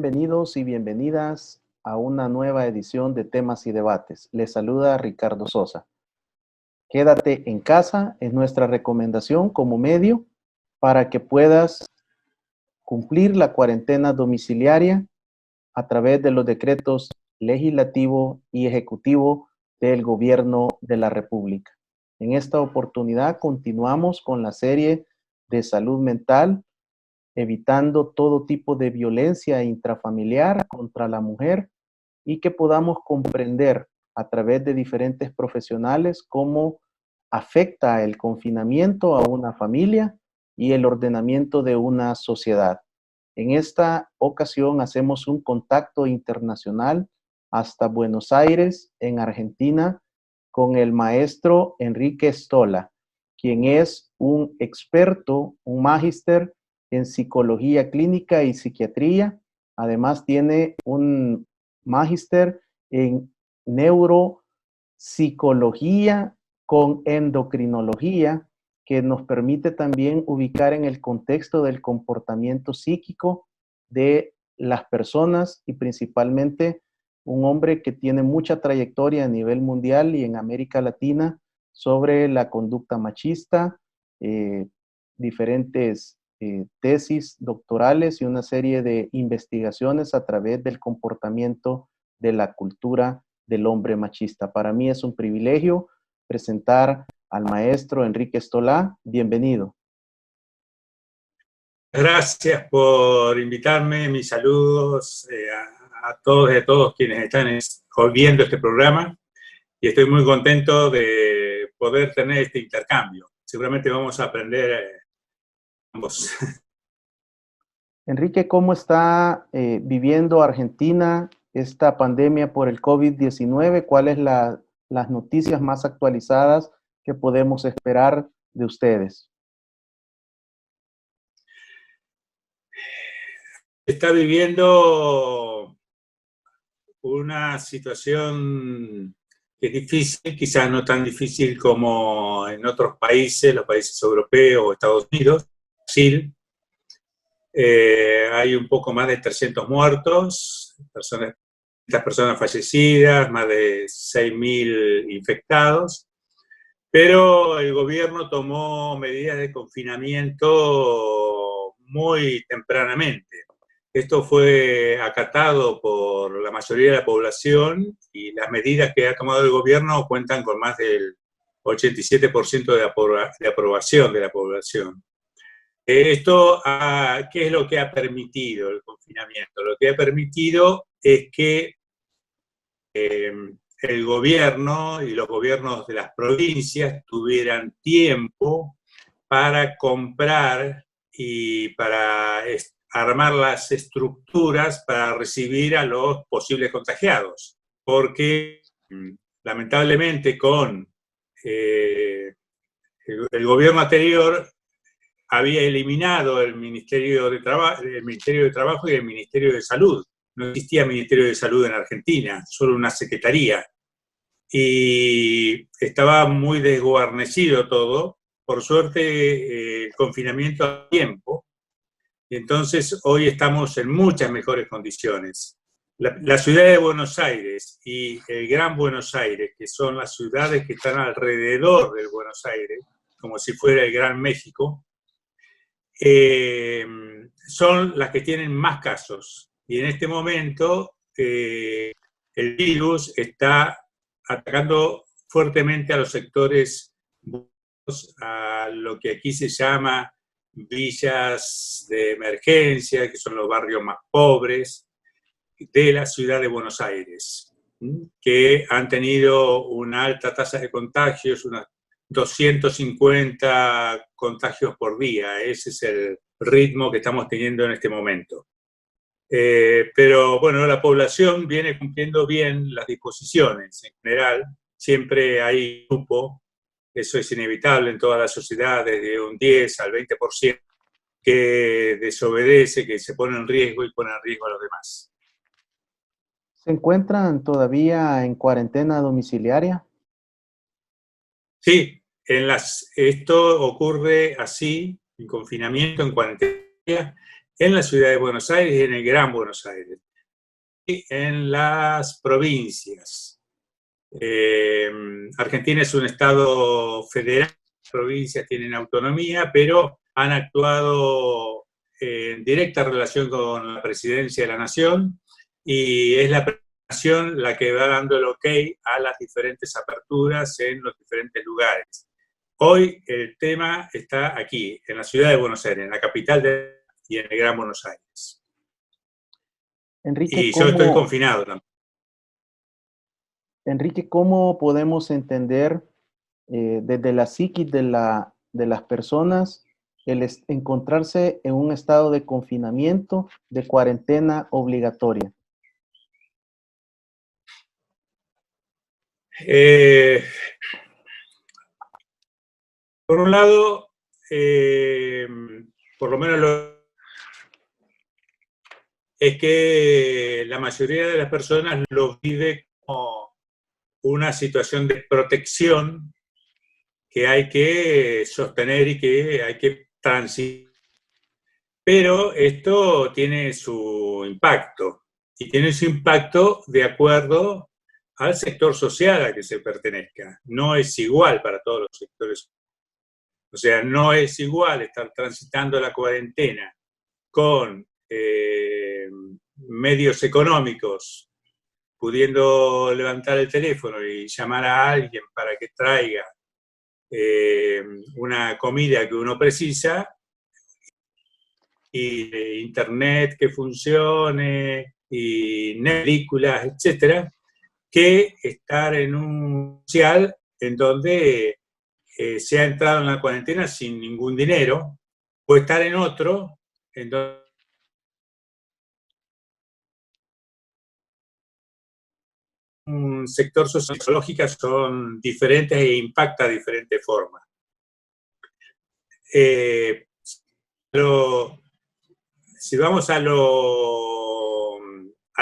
Bienvenidos y bienvenidas a una nueva edición de Temas y Debates. Les saluda Ricardo Sosa. Quédate en casa es nuestra recomendación como medio para que puedas cumplir la cuarentena domiciliaria a través de los decretos legislativo y ejecutivo del Gobierno de la República. En esta oportunidad continuamos con la serie de salud mental, evitando todo tipo de violencia intrafamiliar contra la mujer y que podamos comprender a través de diferentes profesionales cómo afecta el confinamiento a una familia y el ordenamiento de una sociedad. En esta ocasión hacemos un contacto internacional hasta Buenos Aires, en Argentina, con el maestro Enrique Stola, quien es un experto, un magíster en psicología clínica y psiquiatría. Además tiene un magíster en neuropsicología con endocrinología, que nos permite también ubicar en el contexto del comportamiento psíquico de las personas y principalmente un hombre que tiene mucha trayectoria a nivel mundial y en América Latina sobre la conducta machista, diferentes tesis doctorales y una serie de investigaciones a través del comportamiento de la cultura del hombre machista. Para mí es un privilegio presentar al maestro Enrique Stola. Bienvenido. Gracias por invitarme. Mis saludos a todos y a todos quienes están viendo este programa. Y estoy muy contento de poder tener este intercambio. Seguramente vamos a aprender ambos. Enrique, ¿cómo está viviendo Argentina esta pandemia por el COVID-19? ¿Cuáles las noticias más actualizadas que podemos esperar de ustedes? Está viviendo una situación que es difícil, quizás no tan difícil como en otros países, los países europeos o Estados Unidos, Brasil. Hay un poco más de 300 muertos, personas fallecidas, más de 6.000 infectados, pero el gobierno tomó medidas de confinamiento muy tempranamente. Esto fue acatado por la mayoría de la población y las medidas que ha tomado el gobierno cuentan con más del 87% de aprobación de la población. Esto, ¿qué es lo que ha permitido el confinamiento? Lo que ha permitido es que el gobierno y los gobiernos de las provincias tuvieran tiempo para comprar y para armar las estructuras para recibir a los posibles contagiados. Porque lamentablemente con el gobierno anterior había eliminado el Ministerio de Trabajo y el Ministerio de Salud. No existía Ministerio de Salud en Argentina, solo una secretaría. Y estaba muy desguarnecido todo. Por suerte, el confinamiento a tiempo. Entonces, hoy estamos en muchas mejores condiciones. La ciudad de Buenos Aires y el Gran Buenos Aires, que son las ciudades que están alrededor del Buenos Aires, como si fuera el Gran México, son las que tienen más casos. Y en este momento el virus está atacando fuertemente a los sectores, a lo que aquí se llama villas de emergencia, que son los barrios más pobres de la ciudad de Buenos Aires, que han tenido una alta tasa de contagios, unas 250 contagios por día. Ese es el ritmo que estamos teniendo en este momento. Pero bueno, la población viene cumpliendo bien las disposiciones. En general, siempre hay grupo, eso es inevitable en todas las sociedades, de un 10 al 20% que desobedece, que se pone en riesgo y pone en riesgo a los demás. ¿Se encuentran todavía en cuarentena domiciliaria? Sí, esto ocurre así, en confinamiento, en cuarentena, en la ciudad de Buenos Aires y en el Gran Buenos Aires, y en las provincias. Argentina es un estado federal, las provincias tienen autonomía, pero han actuado en directa relación con la presidencia de la Nación, y es la Nación la que va dando el ok a las diferentes aperturas en los diferentes lugares. Hoy el tema está aquí, en la ciudad de Buenos Aires, en la capital y en el Gran Buenos Aires. Enrique, Y yo estoy confinado también. Enrique, ¿cómo podemos entender desde la psiquis de las personas el encontrarse en un estado de confinamiento, de cuarentena obligatoria? Por un lado, por lo menos es que la mayoría de las personas lo vive como una situación de protección que hay que sostener y que hay que transitar. Pero esto tiene su impacto, y tiene su impacto de acuerdo al sector social a que se pertenezca. No es igual para todos los sectores. O sea, no es igual estar transitando la cuarentena con medios económicos, pudiendo levantar el teléfono y llamar a alguien para que traiga una comida que uno precisa, y internet que funcione, y películas, etcétera, que estar en un social en donde se ha entrado en la cuarentena sin ningún dinero, o estar en otro en donde un sector sociológico son diferentes e impacta de diferentes formas. Pero si vamos a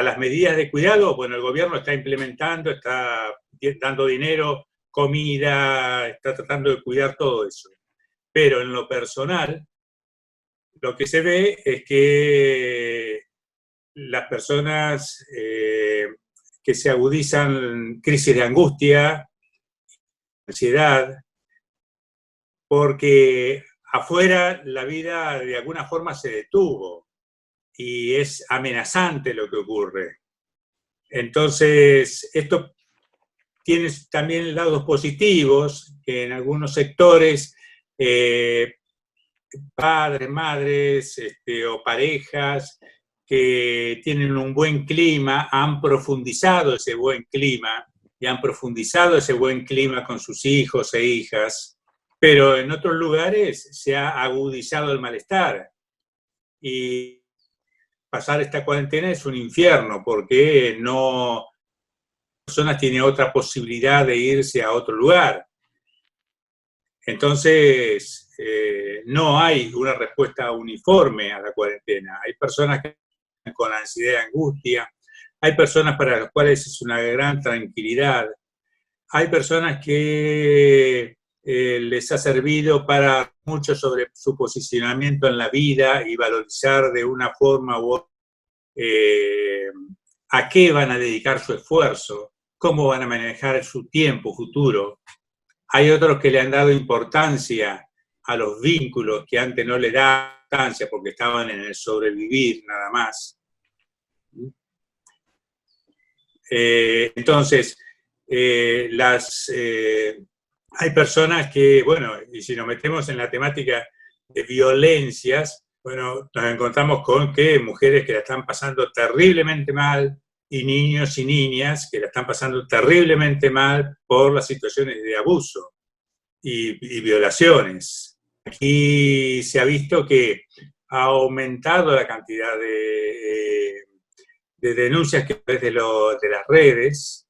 las medidas de cuidado, bueno, el gobierno está implementando, está dando dinero, comida, está tratando de cuidar todo eso. Pero en lo personal, lo que se ve es que las personas que se agudizan crisis de angustia, ansiedad, porque afuera la vida de alguna forma se detuvo y es amenazante lo que ocurre. Entonces, esto tiene también lados positivos, que en algunos sectores padres, madres o parejas que tienen un buen clima han profundizado ese buen clima, y han profundizado ese buen clima con sus hijos e hijas, pero en otros lugares se ha agudizado el malestar, y pasar esta cuarentena es un infierno porque no personas tienen otra posibilidad de irse a otro lugar. Entonces, no hay una respuesta uniforme a la cuarentena. Hay personas que están con ansiedad y angustia, hay personas para las cuales es una gran tranquilidad, hay personas que les ha servido para mucho sobre su posicionamiento en la vida y valorizar de una forma u otra a qué van a dedicar su esfuerzo, cómo van a manejar su tiempo futuro. Hay otros que le han dado importancia a los vínculos que antes no le daban importancia porque estaban en el sobrevivir nada más. Entonces, hay personas que, bueno, y si nos metemos en la temática de violencias, bueno, nos encontramos con que mujeres que la están pasando terriblemente mal, y niños y niñas que la están pasando terriblemente mal por las situaciones de abuso y violaciones. Aquí se ha visto que ha aumentado la cantidad de denuncias que desde de las redes,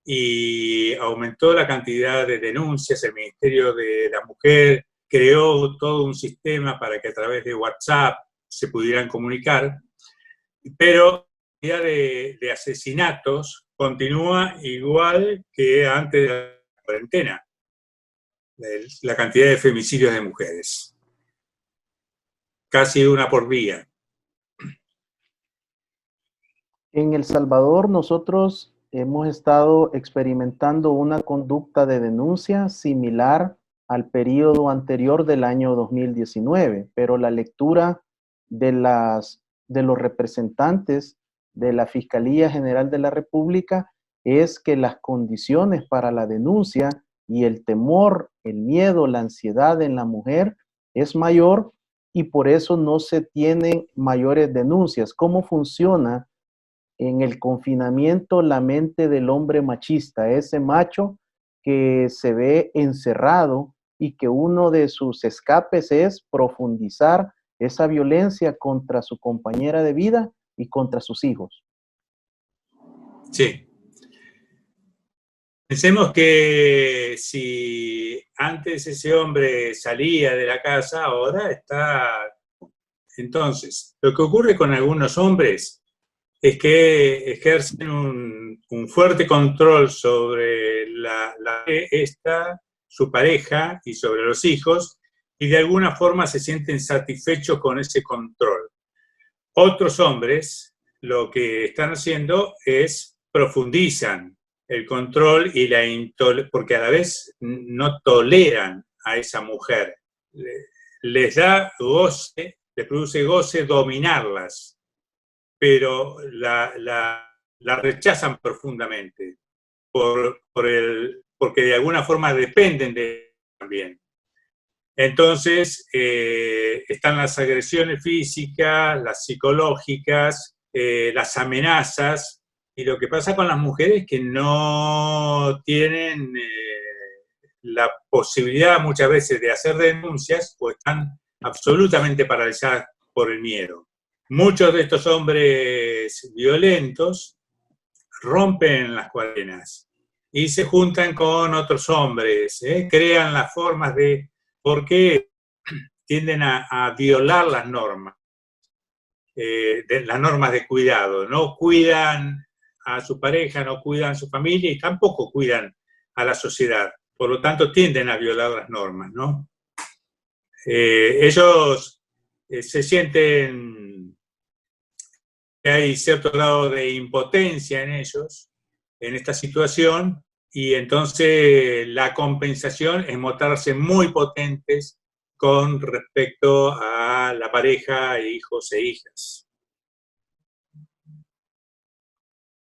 y aumentó la cantidad de denuncias. El Ministerio de la Mujer creó todo un sistema para que a través de WhatsApp se pudieran comunicar, pero la cantidad de asesinatos continúa igual que antes de la cuarentena, la cantidad de femicidios de mujeres, casi una por día. En El Salvador nosotros hemos estado experimentando una conducta de denuncia similar al periodo anterior del año 2019, pero la lectura de los representantes de la Fiscalía General de la República es que las condiciones para la denuncia y el temor, el miedo, la ansiedad en la mujer es mayor y por eso no se tienen mayores denuncias. ¿Cómo funciona en el confinamiento la mente del hombre machista, ese macho que se ve encerrado y que uno de sus escapes es profundizar esa violencia contra su compañera de vida y contra sus hijos? Sí. Pensemos que si antes ese hombre salía de la casa, ahora está... Entonces, lo que ocurre con algunos hombres es que ejercen un fuerte control sobre su pareja y sobre los hijos, y de alguna forma se sienten satisfechos con ese control. Otros hombres lo que están haciendo es profundizan el control y porque a la vez no toleran a esa mujer. Les da goce, les produce goce dominarlas, pero la rechazan profundamente porque de alguna forma dependen de él también. Entonces, están las agresiones físicas, las psicológicas, las amenazas, y lo que pasa con las mujeres es que no tienen la posibilidad muchas veces de hacer denuncias o están absolutamente paralizadas por el miedo. Muchos de estos hombres violentos rompen las cuarentenas y se juntan con otros hombres, crean las formas de... porque tienden a violar las normas de cuidado. No cuidan a su pareja, no cuidan a su familia y tampoco cuidan a la sociedad. Por lo tanto, tienden a violar las normas, ¿no? Ellos se sienten que hay cierto grado de impotencia en ellos, en esta situación, y entonces la compensación es mostrarse muy potentes con respecto a la pareja, hijos e hijas.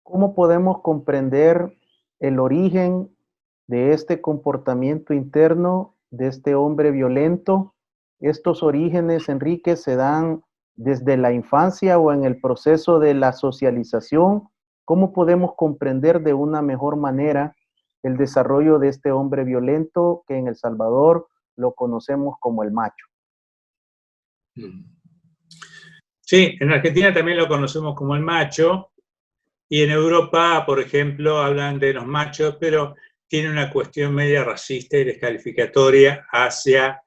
¿Cómo podemos comprender el origen de este comportamiento interno de este hombre violento? Estos orígenes, Enrique, se dan desde la infancia o en el proceso de la socialización. ¿Cómo podemos comprender de una mejor manera el desarrollo de este hombre violento que en El Salvador lo conocemos como el macho? Sí, en Argentina también lo conocemos como el macho, y en Europa, por ejemplo, hablan de los machos, pero tiene una cuestión media racista y descalificatoria hacia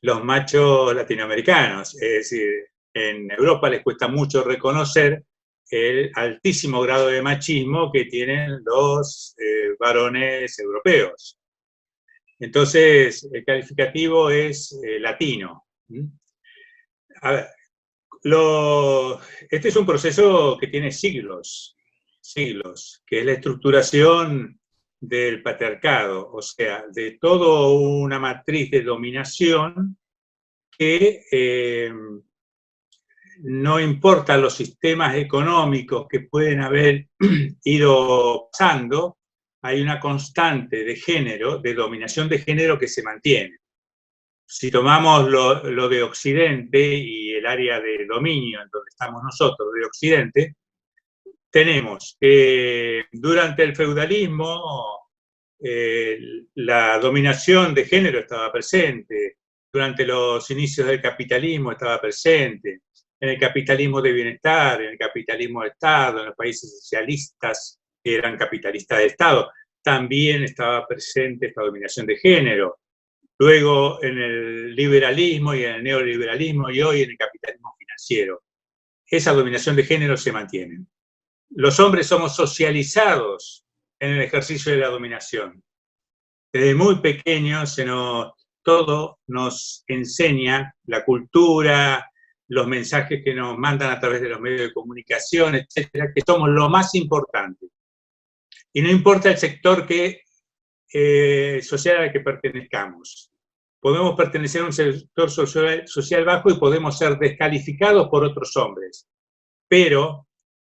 los machos latinoamericanos. Es decir, en Europa les cuesta mucho reconocer el altísimo grado de machismo que tienen los varones europeos. Entonces, el calificativo es latino. A ver, este es un proceso que tiene siglos, que es la estructuración del patriarcado, o sea, de toda una matriz de dominación que no importa los sistemas económicos que pueden haber ido pasando, hay una constante de género, de dominación de género que se mantiene. Si tomamos lo de Occidente y el área de dominio en donde estamos nosotros, de Occidente, tenemos que durante el feudalismo la dominación de género estaba presente, durante los inicios del capitalismo estaba presente, en el capitalismo de bienestar, en el capitalismo de Estado, en los países socialistas que eran capitalistas de Estado, también estaba presente esta dominación de género. Luego en el liberalismo y en el neoliberalismo y hoy en el capitalismo financiero. Esa dominación de género se mantiene. Los hombres somos socializados en el ejercicio de la dominación. Desde muy pequeños todo nos enseña, la cultura, los mensajes que nos mandan a través de los medios de comunicación, etcétera, que somos lo más importante. Y no importa el sector social al que pertenezcamos. Podemos pertenecer a un sector social bajo y podemos ser descalificados por otros hombres, pero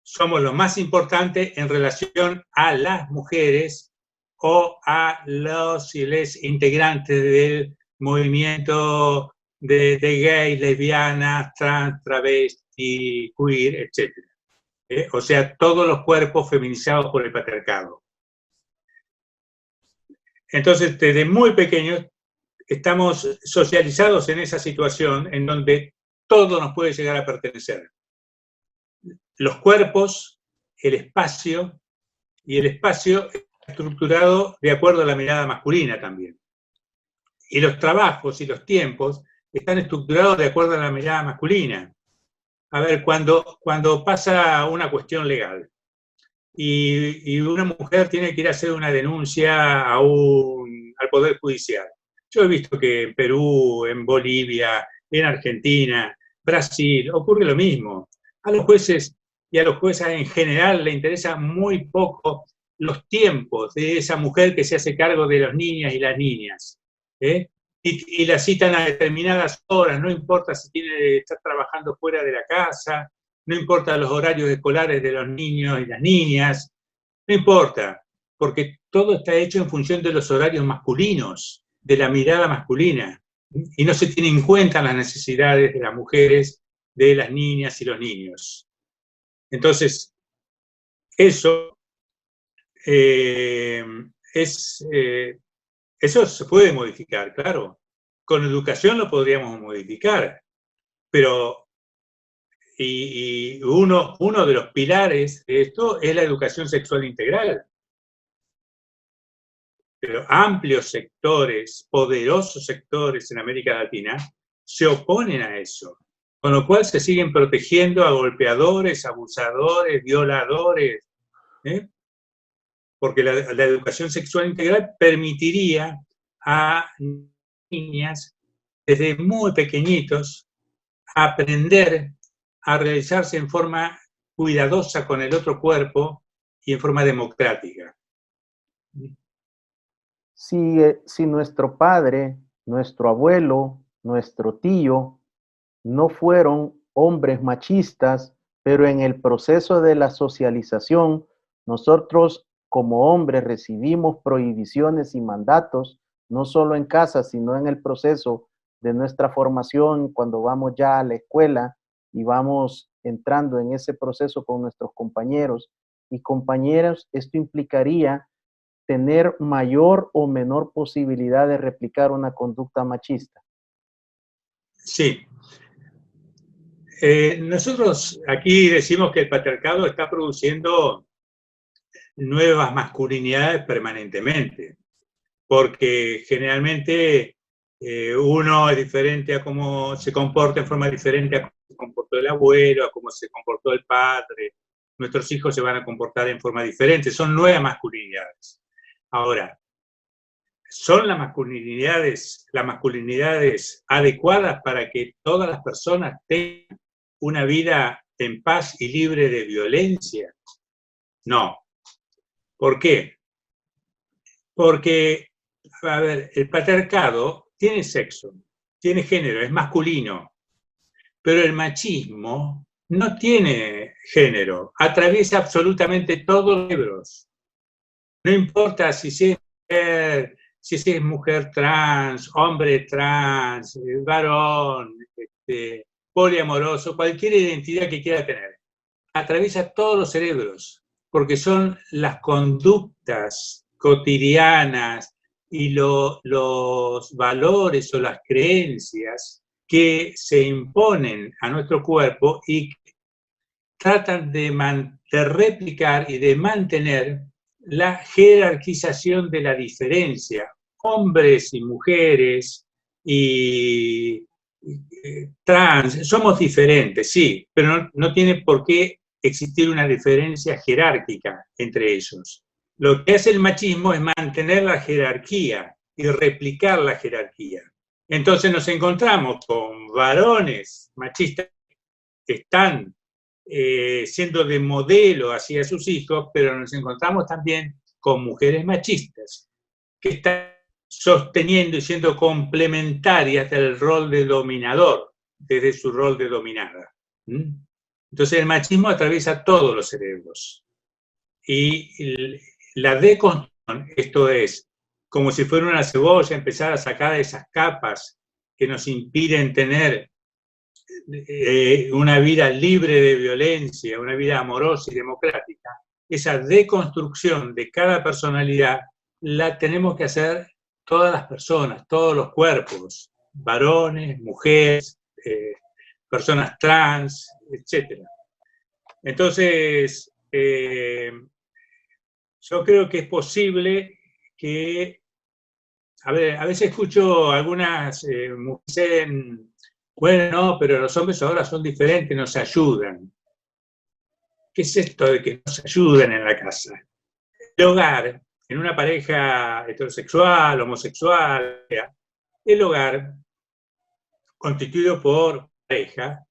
somos lo más importante en relación a las mujeres o a los y les integrantes del movimiento de gays, lesbianas, trans, travesti, queer, etc. O sea, todos los cuerpos feminizados por el patriarcado. Entonces, desde muy pequeños estamos socializados en esa situación en donde todo nos puede llegar a pertenecer. Los cuerpos, el espacio, y el espacio estructurado de acuerdo a la mirada masculina también. Y los trabajos y los tiempos están estructurados de acuerdo a la mirada masculina. A ver, cuando pasa una cuestión legal y una mujer tiene que ir a hacer una denuncia al Poder Judicial. Yo he visto que en Perú, en Bolivia, en Argentina, Brasil, ocurre lo mismo. A los jueces y a los jueces en general le interesa muy poco los tiempos de esa mujer que se hace cargo de los niños y las niñas. Y la citan a determinadas horas, no importa si tiene que estar trabajando fuera de la casa, no importa los horarios escolares de los niños y las niñas, no importa, porque todo está hecho en función de los horarios masculinos, de la mirada masculina, y no se tienen en cuenta las necesidades de las mujeres, de las niñas y los niños. Entonces, eso eso se puede modificar, claro. Con educación lo podríamos modificar, pero uno de los pilares de esto es la educación sexual integral. Pero amplios sectores, poderosos sectores en América Latina, se oponen a eso. Con lo cual se siguen protegiendo a golpeadores, abusadores, violadores, porque la educación sexual integral permitiría a niñas desde muy pequeñitos aprender a realizarse en forma cuidadosa con el otro cuerpo y en forma democrática. Si nuestro padre, nuestro abuelo, nuestro tío no fueron hombres machistas, pero en el proceso de la socialización, nosotros como hombres recibimos prohibiciones y mandatos, no solo en casa, sino en el proceso de nuestra formación, cuando vamos ya a la escuela y vamos entrando en ese proceso con nuestros compañeros y compañeras. Esto implicaría tener mayor o menor posibilidad de replicar una conducta machista. Sí. Nosotros aquí decimos que el patriarcado está produciendo nuevas masculinidades permanentemente, porque generalmente uno es diferente a cómo se comporta en forma diferente a cómo se comportó el abuelo, a cómo se comportó el padre. Nuestros hijos se van a comportar en forma diferente, son nuevas masculinidades. Ahora, ¿son las masculinidades adecuadas para que todas las personas tengan una vida en paz y libre de violencia? No. ¿Por qué? Porque, a ver, el patriarcado tiene sexo, tiene género, es masculino, pero el machismo no tiene género, atraviesa absolutamente todos los libros. No importa si es mujer trans, hombre trans, varón, poliamoroso, cualquier identidad que quiera tener, atraviesa todos los cerebros, porque son las conductas cotidianas y los valores o las creencias que se imponen a nuestro cuerpo y tratan de replicar y de mantener la jerarquización de la diferencia. Hombres y mujeres y trans, somos diferentes, sí, pero no tiene por qué existir una diferencia jerárquica entre ellos. Lo que hace el machismo es mantener la jerarquía y replicar la jerarquía. Entonces nos encontramos con varones machistas están siendo de modelo hacia sus hijos, pero nos encontramos también con mujeres machistas que están sosteniendo y siendo complementarias del rol de dominador, desde su rol de dominada. Entonces el machismo atraviesa todos los cerebros. Y la deconstrucción, esto es, como si fuera una cebolla, empezar a sacar esas capas que nos impiden tener una vida libre de violencia, una vida amorosa y democrática, esa deconstrucción de cada personalidad la tenemos que hacer todas las personas, todos los cuerpos, varones, mujeres, personas trans, etc. Entonces, yo creo que es posible que, a veces escucho algunas mujeres, bueno, no, pero los hombres ahora son diferentes, nos ayudan. ¿Qué es esto de que nos ayuden en la casa? El hogar, en una pareja heterosexual, homosexual, el hogar, constituido por pareja,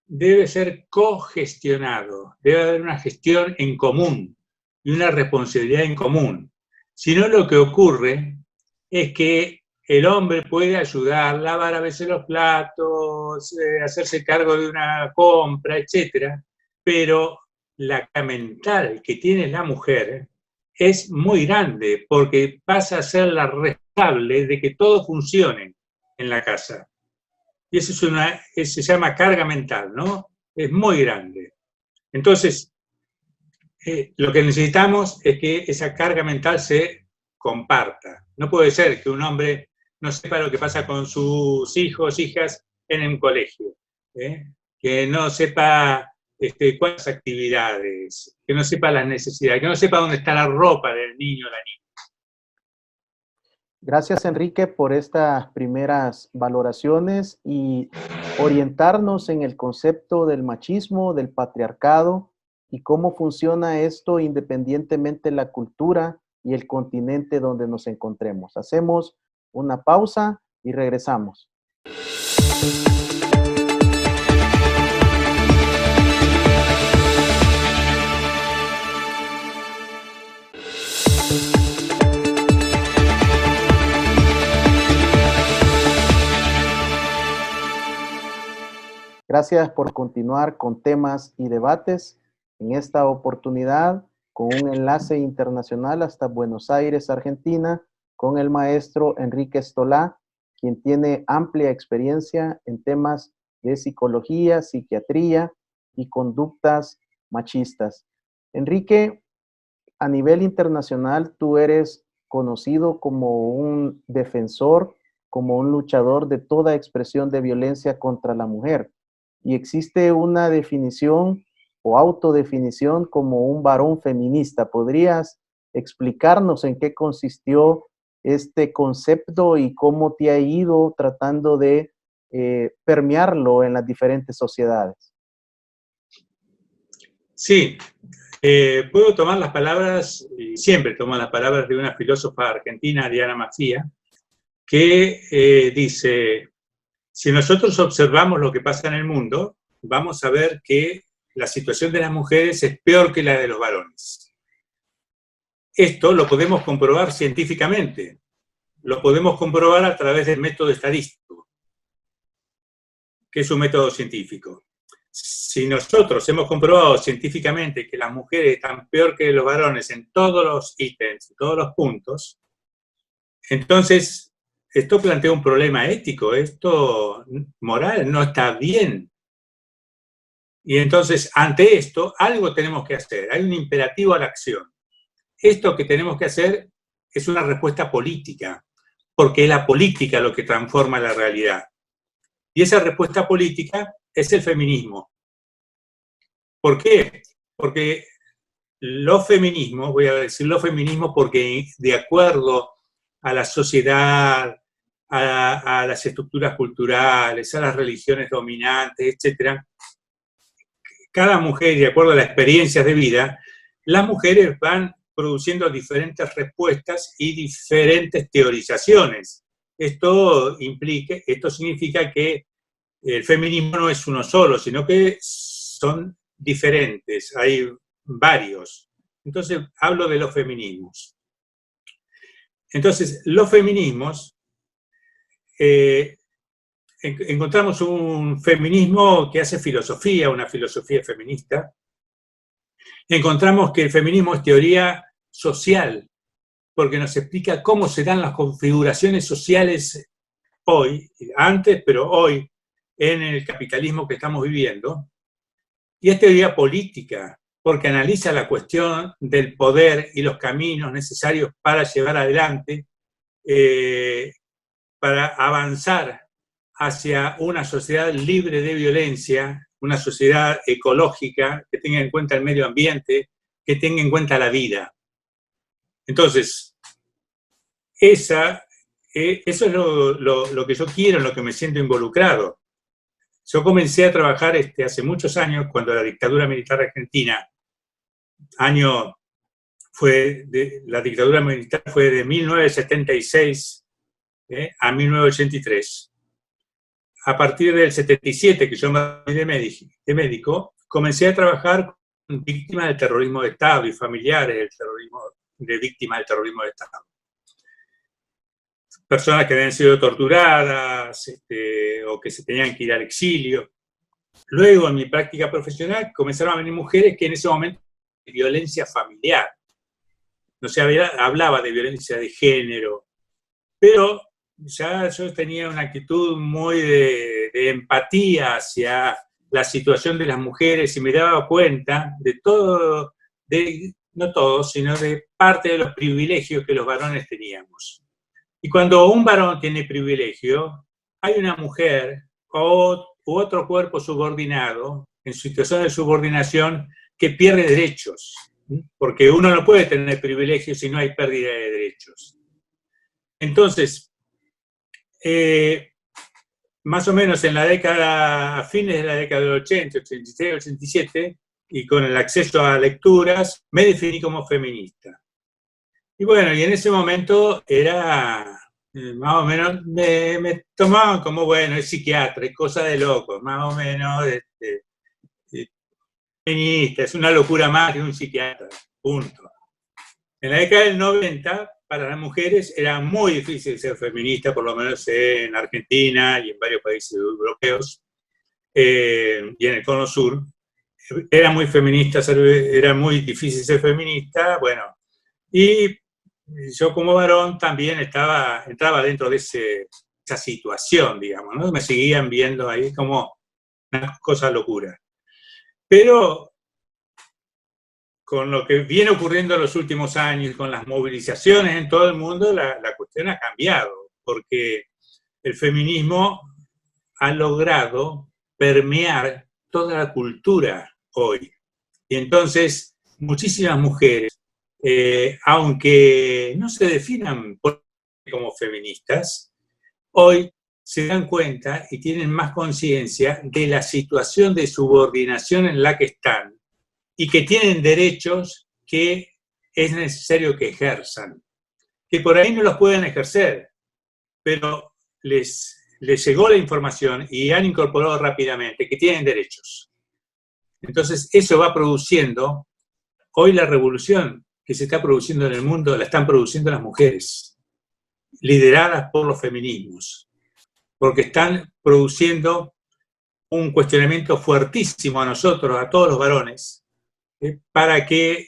debe ser cogestionado, debe haber una gestión en común y una responsabilidad en común. Si no, lo que ocurre es que el hombre puede ayudar, lavar a veces los platos, hacerse cargo de una compra, etc. Pero la carga mental que tiene la mujer es muy grande, porque pasa a ser la responsable de que todo funcione en la casa. Y eso se llama carga mental, ¿no? Es muy grande. Entonces, lo que necesitamos es que esa carga mental se comparta. No puede ser que un hombre no sepa lo que pasa con sus hijos, hijas en un colegio, que no sepa cuáles actividades, que no sepa las necesidades, que no sepa dónde está la ropa del niño o la niña. Gracias, Enrique, por estas primeras valoraciones y orientarnos en el concepto del machismo, del patriarcado y cómo funciona esto independientemente de la cultura y el continente donde nos encontremos. Hacemos una pausa y regresamos. Gracias por continuar con temas y debates. En esta oportunidad, con un enlace internacional hasta Buenos Aires, Argentina, con el maestro Enrique Stolá, quien tiene amplia experiencia en temas de psicología, psiquiatría y conductas machistas. Enrique, a nivel internacional, tú eres conocido como un defensor, como un luchador de toda expresión de violencia contra la mujer. Y existe una definición o autodefinición como un varón feminista. ¿Podrías explicarnos en qué consistió este concepto y cómo te ha ido tratando de permearlo en las diferentes sociedades? Sí, puedo tomar las palabras, y siempre tomo las palabras de una filósofa argentina, Diana Macía, que dice: si nosotros observamos lo que pasa en el mundo, vamos a ver que la situación de las mujeres es peor que la de los varones. Esto lo podemos comprobar científicamente, lo podemos comprobar a través del método estadístico. ¿Qué es un método científico? Si nosotros hemos comprobado científicamente que las mujeres están peor que los varones en todos los ítems, en todos los puntos, entonces esto plantea un problema ético, esto moral, no está bien. Y entonces, ante esto, algo tenemos que hacer, hay un imperativo a la acción. Esto que tenemos que hacer es una respuesta política, porque es la política lo que transforma la realidad. Y esa respuesta política es el feminismo. ¿Por qué? Porque los feminismos, voy a decir los feminismos porque de acuerdo a la sociedad, a las estructuras culturales, a las religiones dominantes, etc. Cada mujer, de acuerdo a las experiencias de vida, las mujeres van produciendo diferentes respuestas y diferentes teorizaciones. Esto significa que el feminismo no es uno solo, sino que son diferentes, hay varios. Entonces, hablo de los feminismos. Entonces, los feminismos, encontramos un feminismo que hace filosofía, una filosofía feminista. Encontramos que el feminismo es teoría social, porque nos explica cómo se dan las configuraciones sociales hoy, antes, pero hoy, en el capitalismo que estamos viviendo. Y es teoría política, porque analiza la cuestión del poder y los caminos necesarios para llevar adelante, para avanzar hacia una sociedad libre de violencia, una sociedad ecológica que tenga en cuenta el medio ambiente, que tenga en cuenta la vida. Entonces, eso es lo que yo quiero, en lo que me siento involucrado. Yo comencé a trabajar hace muchos años, cuando la dictadura militar argentina, la dictadura militar fue de 1976 a 1983. A partir del 77, que yo me fui de médico, comencé a trabajar con víctimas del terrorismo de Estado y familiares de víctimas del terrorismo de Estado. Personas que habían sido torturadas o que se tenían que ir al exilio. Luego, en mi práctica profesional, comenzaron a venir mujeres que en ese momento de violencia familiar. No se hablaba de violencia de género, pero ya yo tenía una actitud muy de empatía hacia la situación de las mujeres y me daba cuenta de todo, no todo, sino de parte de los privilegios que los varones teníamos. Y cuando un varón tiene privilegio, hay una mujer u otro cuerpo subordinado, en situación de subordinación, que pierde derechos, porque uno no puede tener privilegios si no hay pérdida de derechos. Entonces, más o menos a fines de la década del 80, 86, 87, y con el acceso a lecturas, me definí como feminista. Y bueno, y en ese momento era, más o menos, me tomaban como, bueno, es psiquiatra, es cosa de locos, más o menos, feminista, es una locura más que un psiquiatra, punto. En la década del 90, para las mujeres era muy difícil ser feminista, por lo menos en Argentina y en varios países europeos, y en el Cono Sur. Era muy feminista, era muy difícil ser feminista, bueno, y yo como varón también entraba dentro de esa situación, digamos, ¿no? Me seguían viendo ahí como una cosa locura. Pero con lo que viene ocurriendo en los últimos años, con las movilizaciones en todo el mundo, la cuestión ha cambiado, porque el feminismo ha logrado permear toda la cultura hoy. Y entonces, muchísimas mujeres, aunque no se definan como feministas, hoy se dan cuenta y tienen más conciencia de la situación de subordinación en la que están y que tienen derechos que es necesario que ejerzan, que por ahí no los pueden ejercer, pero les llegó la información y han incorporado rápidamente que tienen derechos. Entonces, eso va produciendo, hoy la revolución que se está produciendo en el mundo la están produciendo las mujeres, lideradas por los feminismos, porque están produciendo un cuestionamiento fuertísimo a nosotros, a todos los varones, para que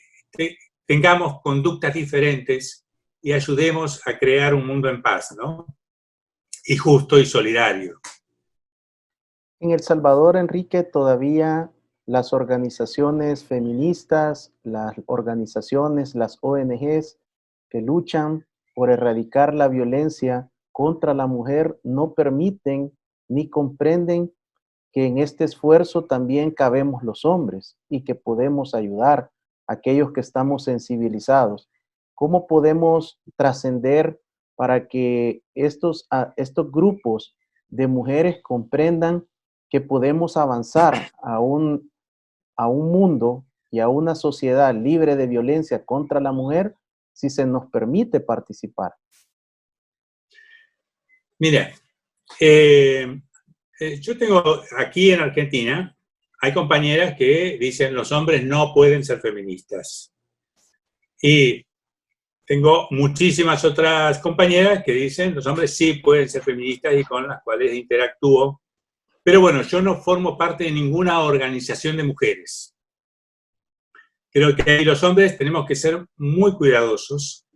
tengamos conductas diferentes y ayudemos a crear un mundo en paz, ¿no? Y justo y solidario. En El Salvador, Enrique, todavía las organizaciones feministas, las organizaciones, las ONGs que luchan por erradicar la violencia contra la mujer no permiten ni comprenden que en este esfuerzo también cabemos los hombres y que podemos ayudar a aquellos que estamos sensibilizados. ¿Cómo podemos trascender para que estos grupos de mujeres comprendan que podemos avanzar a un mundo y a una sociedad libre de violencia contra la mujer si se nos permite participar? Mira, yo tengo aquí en Argentina, hay compañeras que dicen los hombres no pueden ser feministas. Y tengo muchísimas otras compañeras que dicen los hombres sí pueden ser feministas y con las cuales interactúo. Pero bueno, yo no formo parte de ninguna organización de mujeres. Creo que ahí los hombres tenemos que ser muy cuidadosos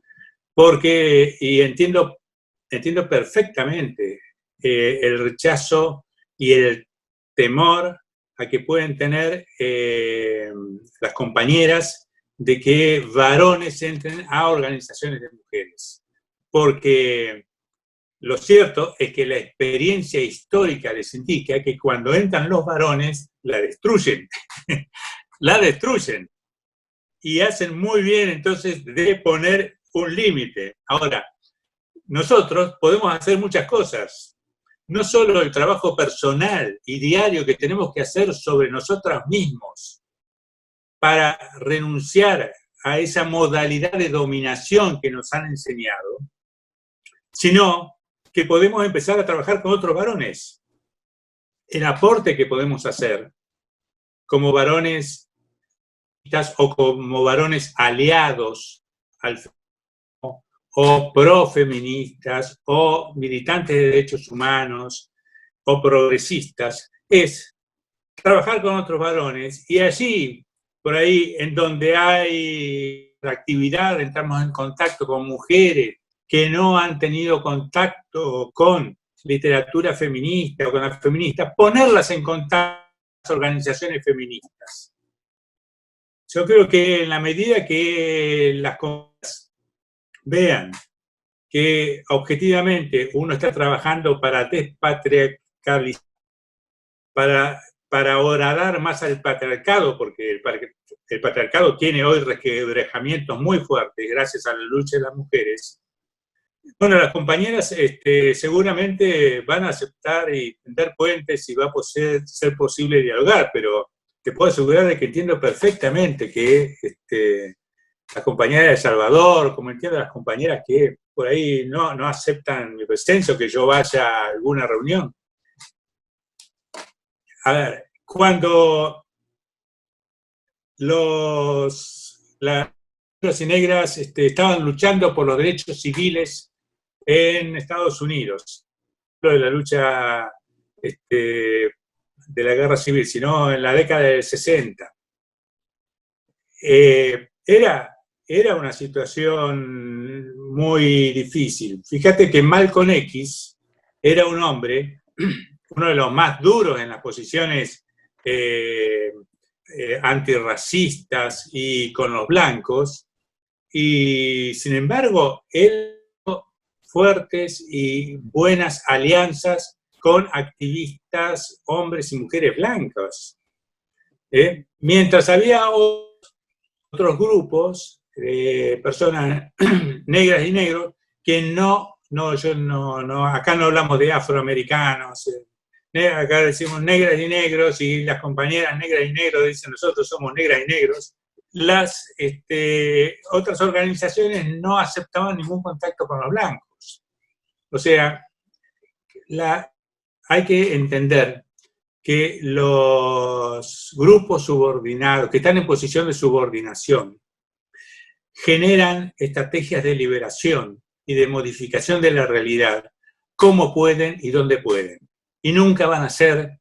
porque, y entiendo perfectamente el rechazo y el temor a que pueden tener las compañeras de que varones entren a organizaciones de mujeres. Porque lo cierto es que la experiencia histórica les indica que cuando entran los varones, la destruyen. La destruyen. Y hacen muy bien entonces de poner un límite. Ahora, nosotros podemos hacer muchas cosas. No solo el trabajo personal y diario que tenemos que hacer sobre nosotros mismos para renunciar a esa modalidad de dominación que nos han enseñado, sino que podemos empezar a trabajar con otros varones. El aporte que podemos hacer como varones o como varones aliados al feminismo, o profeministas, o militantes de derechos humanos, o progresistas, es trabajar con otros varones y allí, por ahí, en donde hay actividad, entramos en contacto con mujeres que no han tenido contacto con literatura feminista o con las feministas, ponerlas en contacto con las organizaciones feministas. Yo creo que en la medida que las cosas vean que objetivamente uno está trabajando para despatriarcalizar, para horadar más al patriarcado, porque el patriarcado tiene hoy resquebrajamientos muy fuertes gracias a la lucha de las mujeres. Bueno, las compañeras seguramente van a aceptar y tender puentes y va a ser posible dialogar, pero te puedo asegurar de que entiendo perfectamente que las compañeras de El Salvador, como entiendo las compañeras que por ahí no aceptan mi presencia o que yo vaya a alguna reunión. A ver, cuando las negras y negras estaban luchando por los derechos civiles en Estados Unidos, no de la lucha de la guerra civil, sino en la década del 60. Era una situación muy difícil. Fíjate que Malcolm X era un hombre, uno de los más duros en las posiciones antirracistas y con los blancos, y sin embargo, él fuertes y buenas alianzas con activistas, hombres y mujeres blancos. Mientras había otros grupos de personas negras y negros que acá no hablamos de afroamericanos, acá decimos negras y negros y las compañeras negras y negros dicen nosotros somos negras y negros. Las otras organizaciones no aceptaban ningún contacto con los blancos. O sea, hay que entender que los grupos subordinados, que están en posición de subordinación, generan estrategias de liberación y de modificación de la realidad, como pueden y donde pueden. Y nunca van a ser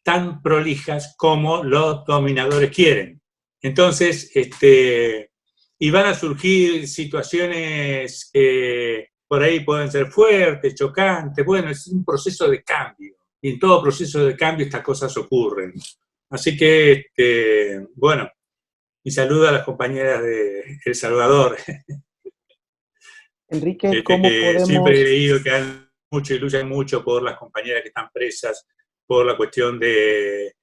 tan prolijas como los dominadores quieren. Entonces, y van a surgir situaciones que por ahí pueden ser fuertes, chocantes. Bueno, es un proceso de cambio. Y en todo proceso de cambio estas cosas ocurren. Así que, bueno, mi saludo a las compañeras de El Salvador. Enrique, ¿cómo Siempre he podemos... leído que han mucho y luchan mucho por las compañeras que están presas, por la cuestión de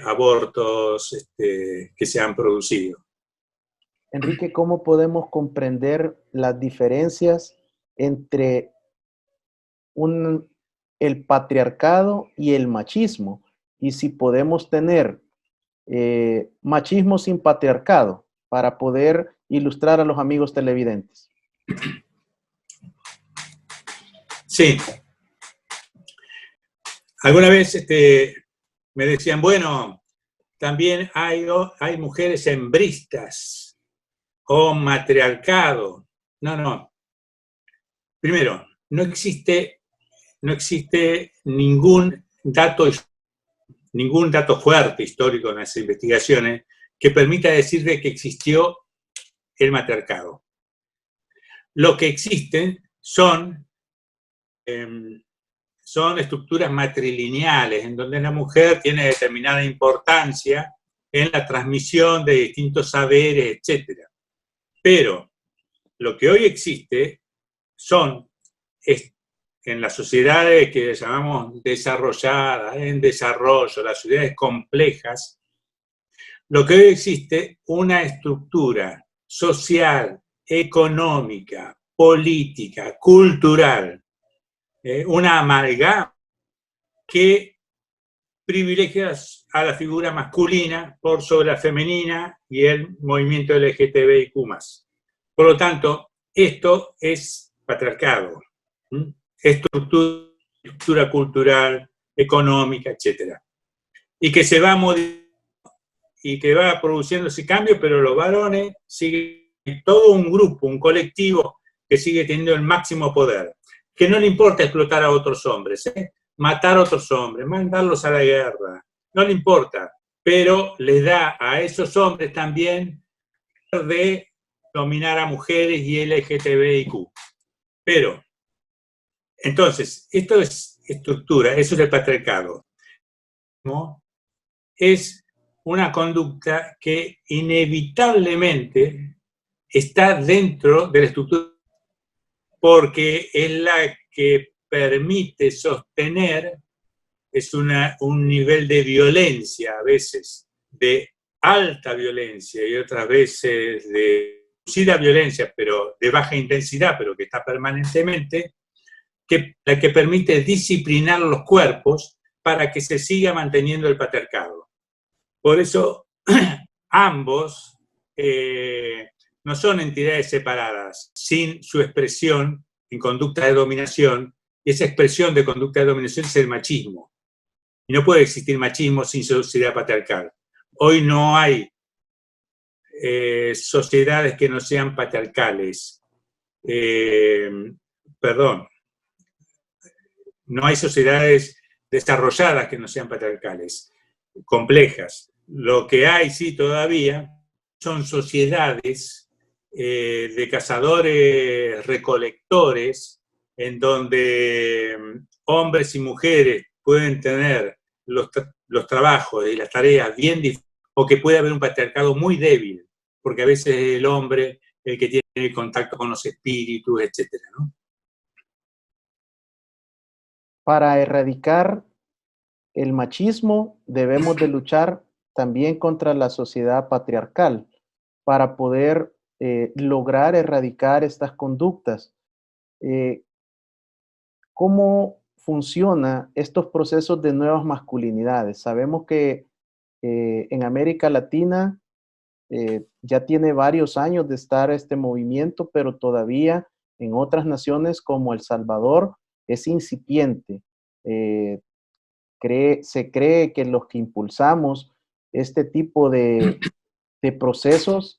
abortos que se han producido. Enrique, ¿cómo podemos comprender las diferencias entre el patriarcado y el machismo? Y si podemos tener machismo sin patriarcado para poder ilustrar a los amigos televidentes. Sí. Alguna vez me decían, bueno, también hay mujeres hembristas o matriarcado. No, no. Primero, no existe ningún dato fuerte histórico en las investigaciones que permita decir de que existió el matriarcado. Lo que existen son estructuras matrilineales, en donde la mujer tiene determinada importancia en la transmisión de distintos saberes, etc. Pero lo que hoy existe son, en las sociedades que llamamos desarrolladas, en desarrollo, las sociedades complejas, lo que hoy existe, una estructura social, económica, política, cultural, una amalgama que privilegia a la figura masculina por sobre la femenina y el movimiento LGTBIQ+. Por lo tanto, esto es patriarcado, estructura cultural, económica, etc. Y que se va modificando y que va produciendo ese cambio, pero los varones siguen, todo un grupo, un colectivo que sigue teniendo el máximo poder, que no le importa explotar a otros hombres, matar a otros hombres, mandarlos a la guerra, no le importa, pero les da a esos hombres también de dominar a mujeres y LGTBIQ. Pero, entonces, esto es estructura, eso es el patriarcado. ¿No? Es una conducta que inevitablemente está dentro de la estructura porque es la que permite sostener, es un nivel de violencia, a veces de alta violencia y otras veces de reducida violencia, pero de baja intensidad, pero que está permanentemente, la que permite disciplinar los cuerpos para que se siga manteniendo el patriarcado. Por eso, ambos no son entidades separadas, sin su expresión en conducta de dominación, y esa expresión de conducta de dominación es el machismo. Y no puede existir machismo sin sociedad patriarcal. Hoy no hay sociedades que no sean patriarcales. No hay sociedades desarrolladas que no sean patriarcales, complejas. Lo que hay, sí, todavía son sociedades de cazadores-recolectores, en donde hombres y mujeres pueden tener los trabajos y las tareas bien difíciles, o que puede haber un patriarcado muy débil, porque a veces es el hombre el que tiene contacto con los espíritus, etcétera, ¿no? Para erradicar el machismo debemos de luchar también contra la sociedad patriarcal para poder lograr erradicar estas conductas. ¿Cómo funcionan estos procesos de nuevas masculinidades? Sabemos que en América Latina ya tiene varios años de estar este movimiento, pero todavía en otras naciones como El Salvador es incipiente. Se cree que los que impulsamos este tipo de procesos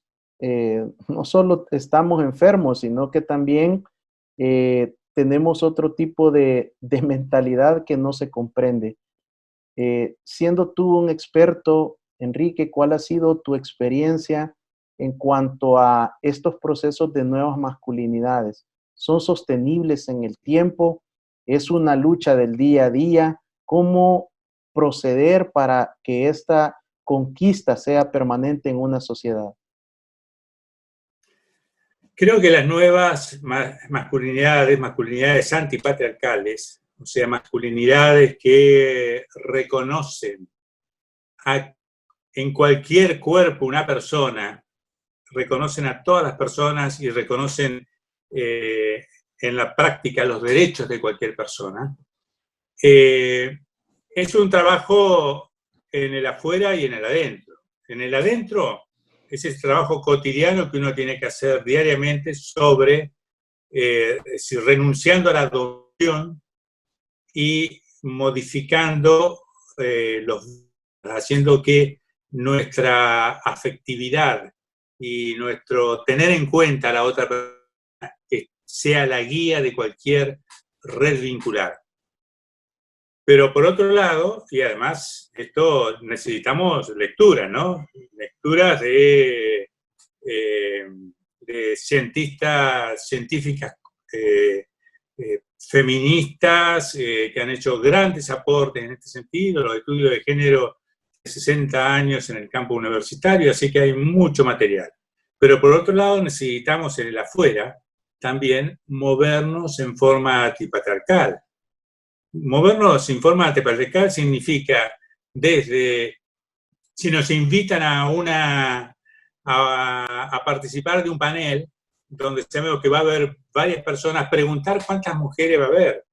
no solo estamos enfermos, sino que también tenemos otro tipo de mentalidad que no se comprende. Siendo tú un experto, Enrique, ¿cuál ha sido tu experiencia en cuanto a estos procesos de nuevas masculinidades? ¿Son sostenibles en el tiempo? ¿Es una lucha del día a día? ¿Cómo proceder para que esta conquista sea permanente en una sociedad? Creo que las nuevas masculinidades antipatriarcales, o sea, masculinidades que reconocen en cualquier cuerpo una persona, reconocen a todas las personas y reconocen en la práctica los derechos de cualquier persona, es un trabajo en el afuera y en el adentro. En el adentro es el trabajo cotidiano que uno tiene que hacer diariamente sobre renunciando a la dominación y modificando, haciendo que nuestra afectividad y nuestro tener en cuenta a la otra persona sea la guía de cualquier red vincular. Pero por otro lado, y además, esto necesitamos lecturas, ¿no? Lecturas de científicas feministas que han hecho grandes aportes en este sentido, los estudios de género de 60 años en el campo universitario, así que hay mucho material. Pero por otro lado necesitamos en el afuera también movernos en forma antipatriarcal. Movernos en forma antipatriarcal significa desde, si nos invitan a participar de un panel donde sabemos que va a haber varias personas, preguntar cuántas mujeres va a haber.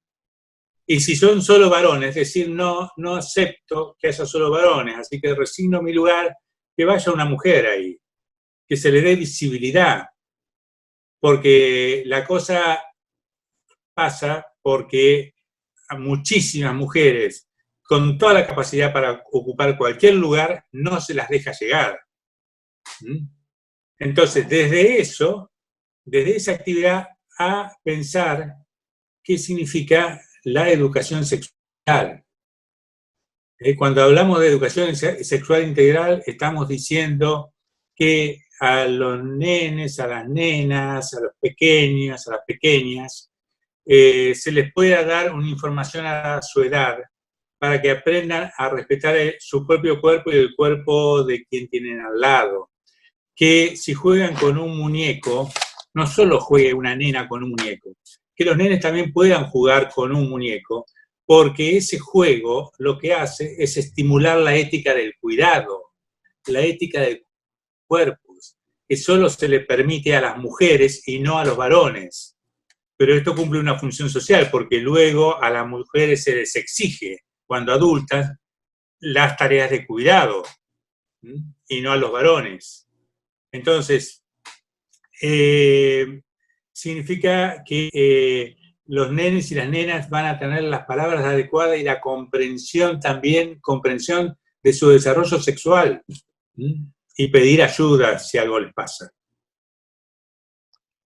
Y si son solo varones, es decir, no acepto que haya solo varones, así que resigno mi lugar, que vaya una mujer ahí, que se le dé visibilidad, porque la cosa pasa porque a muchísimas mujeres con toda la capacidad para ocupar cualquier lugar no se las deja llegar. Entonces, desde esa actividad, a pensar qué significa la educación sexual. Cuando hablamos de educación sexual integral, estamos diciendo que a los nenes, a las nenas, a los pequeños, a las pequeñas, se les pueda dar una información a su edad para que aprendan a respetar su propio cuerpo y el cuerpo de quien tienen al lado. Que si juegan con un muñeco, no solo juegue una nena con un muñeco, que los nenes también puedan jugar con un muñeco, porque ese juego lo que hace es estimular la ética del cuidado, la ética del cuerpo, que solo se le permite a las mujeres y no a los varones. Pero esto cumple una función social, porque luego a las mujeres se les exige, cuando adultas, las tareas de cuidado, y no a los varones. Entonces, significa que los nenes y las nenas van a tener las palabras adecuadas y la comprensión también, comprensión de su desarrollo sexual, y pedir ayuda si algo les pasa.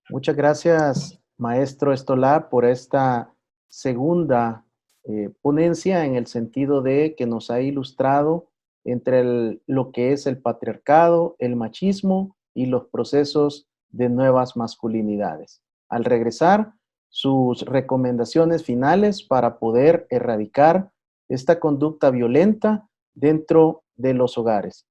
Muchas gracias, maestro Estolá, por esta segunda ponencia, en el sentido de que nos ha ilustrado entre lo que es el patriarcado, el machismo y los procesos de nuevas masculinidades. Al regresar, sus recomendaciones finales para poder erradicar esta conducta violenta dentro de los hogares.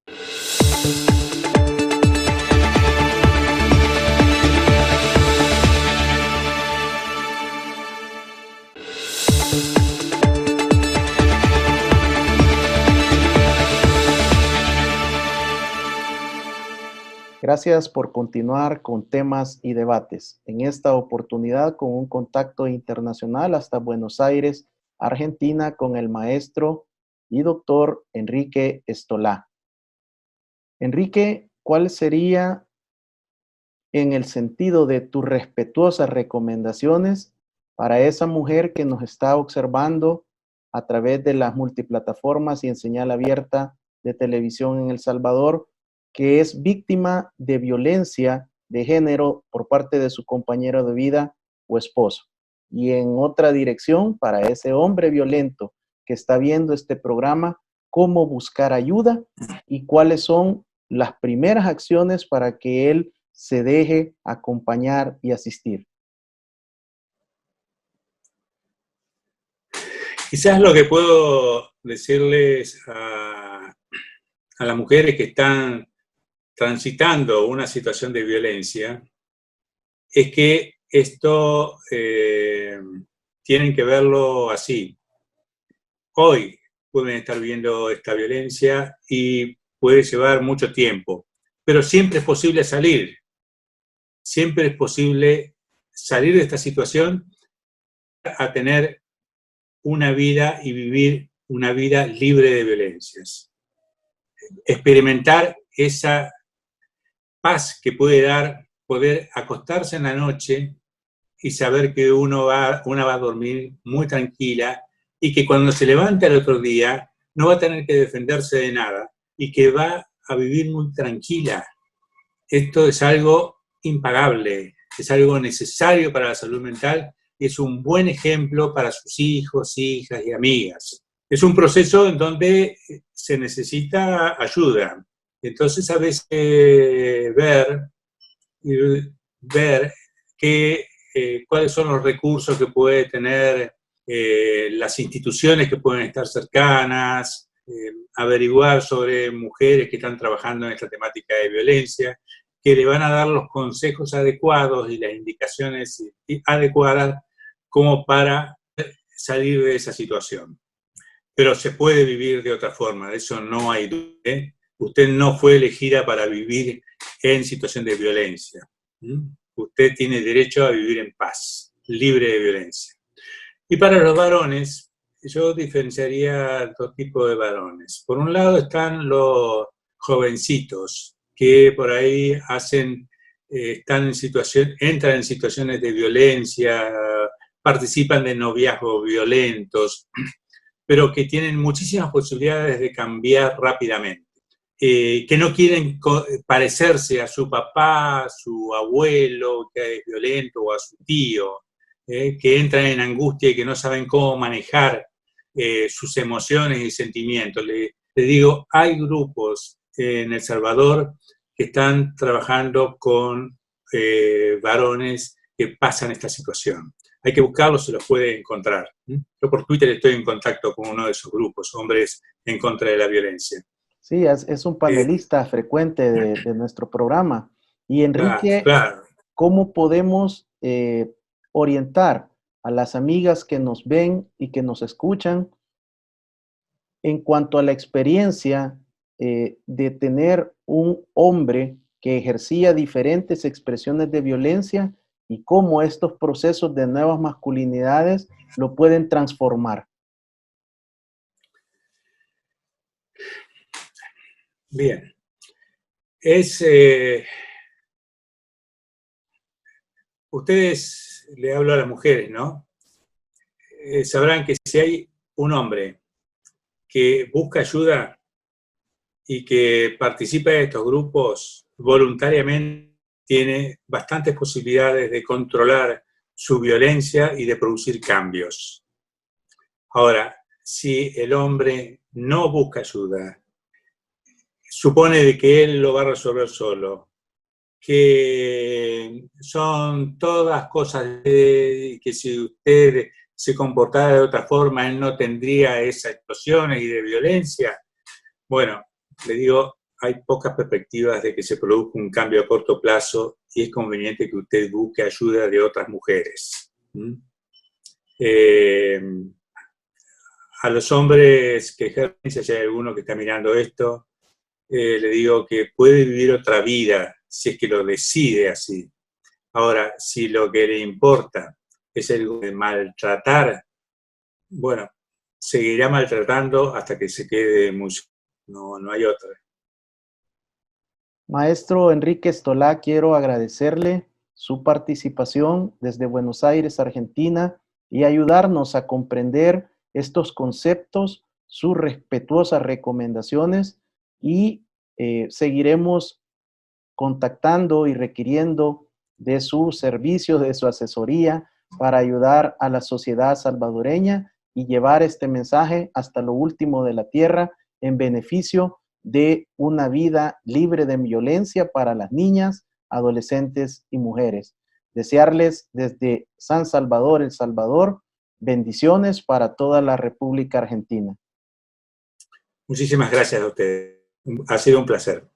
Gracias por continuar con temas y debates. En esta oportunidad con un contacto internacional hasta Buenos Aires, Argentina, con el maestro y doctor Enrique Estolá. Enrique, ¿cuál sería, en el sentido de tus respetuosas recomendaciones para esa mujer que nos está observando a través de las multiplataformas y en señal abierta de televisión en El Salvador, que es víctima de violencia de género por parte de su compañero de vida o esposo? Y en otra dirección, para ese hombre violento que está viendo este programa, ¿cómo buscar ayuda y cuáles son las primeras acciones para que él se deje acompañar y asistir? Quizás lo que puedo decirles a las mujeres que están transitando una situación de violencia es que esto tienen que verlo así. Hoy pueden estar viendo esta violencia y puede llevar mucho tiempo, pero siempre es posible salir. Siempre es posible salir de esta situación a tener una vida y vivir una vida libre de violencias. Experimentar esa paz que puede dar poder acostarse en la noche y saber que una va a dormir muy tranquila y que cuando se levante al otro día no va a tener que defenderse de nada y que va a vivir muy tranquila. Esto es algo impagable, es algo necesario para la salud mental y es un buen ejemplo para sus hijos, hijas y amigas. Es un proceso en donde se necesita ayuda. Entonces, a veces ver cuáles son los recursos que puede tener las instituciones que pueden estar cercanas, averiguar sobre mujeres que están trabajando en esta temática de violencia, que le van a dar los consejos adecuados y las indicaciones adecuadas como para salir de esa situación. Pero se puede vivir de otra forma, de eso no hay duda. Usted no fue elegida para vivir en situación de violencia. Usted tiene derecho a vivir en paz, libre de violencia. Y para los varones, yo diferenciaría dos tipos de varones. Por un lado están los jovencitos que por ahí entran en situaciones de violencia, participan de noviazgos violentos, pero que tienen muchísimas posibilidades de cambiar rápidamente. Que no quieren parecerse a su papá, a su abuelo, que es violento, o a su tío, que entran en angustia y que no saben cómo manejar sus emociones y sentimientos. Le digo, hay grupos en El Salvador que están trabajando con varones que pasan esta situación. Hay que buscarlos, se los puede encontrar. Yo por Twitter estoy en contacto con uno de esos grupos, Hombres en Contra de la Violencia. Sí, es un panelista frecuente de nuestro programa. Y Enrique, claro. ¿cómo podemos orientar a las amigas que nos ven y que nos escuchan en cuanto a la experiencia de tener un hombre que ejercía diferentes expresiones de violencia y cómo estos procesos de nuevas masculinidades lo pueden transformar? Bien. Ustedes, le hablo a las mujeres, ¿no? Sabrán que si hay un hombre que busca ayuda y que participa de estos grupos voluntariamente, tiene bastantes posibilidades de controlar su violencia y de producir cambios. Ahora, si el hombre no busca ayuda, supone de que él lo va a resolver solo, que son todas cosas que si usted se comportara de otra forma, él no tendría esas explosiones y de violencia. Bueno, le digo, hay pocas perspectivas de que se produzca un cambio a corto plazo y es conveniente que usted busque ayuda de otras mujeres. A los hombres que ejercen, si hay alguno que está mirando esto, le digo que puede vivir otra vida si es que lo decide así. Ahora, si lo que le importa es el de maltratar, bueno, seguirá maltratando hasta que se quede muy... No hay otra. Maestro Enrique Estolá, quiero agradecerle su participación desde Buenos Aires, Argentina, y ayudarnos a comprender estos conceptos, sus respetuosas recomendaciones, y seguiremos contactando y requiriendo de su servicio, de su asesoría para ayudar a la sociedad salvadoreña y llevar este mensaje hasta lo último de la tierra en beneficio de una vida libre de violencia para las niñas, adolescentes y mujeres. Desearles desde San Salvador, El Salvador, bendiciones para toda la República Argentina. Muchísimas gracias a ustedes. Ha sido un placer.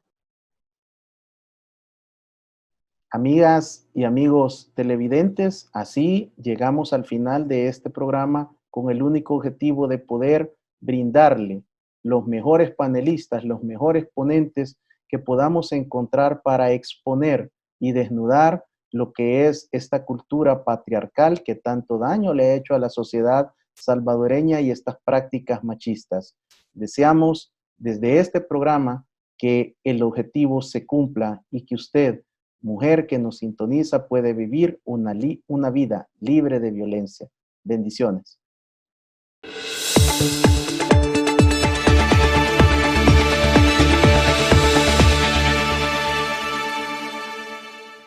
Amigas y amigos televidentes, así llegamos al final de este programa con el único objetivo de poder brindarle los mejores panelistas, los mejores ponentes que podamos encontrar para exponer y desnudar lo que es esta cultura patriarcal que tanto daño le ha hecho a la sociedad salvadoreña y estas prácticas machistas. Deseamos desde este programa que el objetivo se cumpla y que usted, mujer que nos sintoniza, puede vivir una vida libre de violencia. Bendiciones. Chao.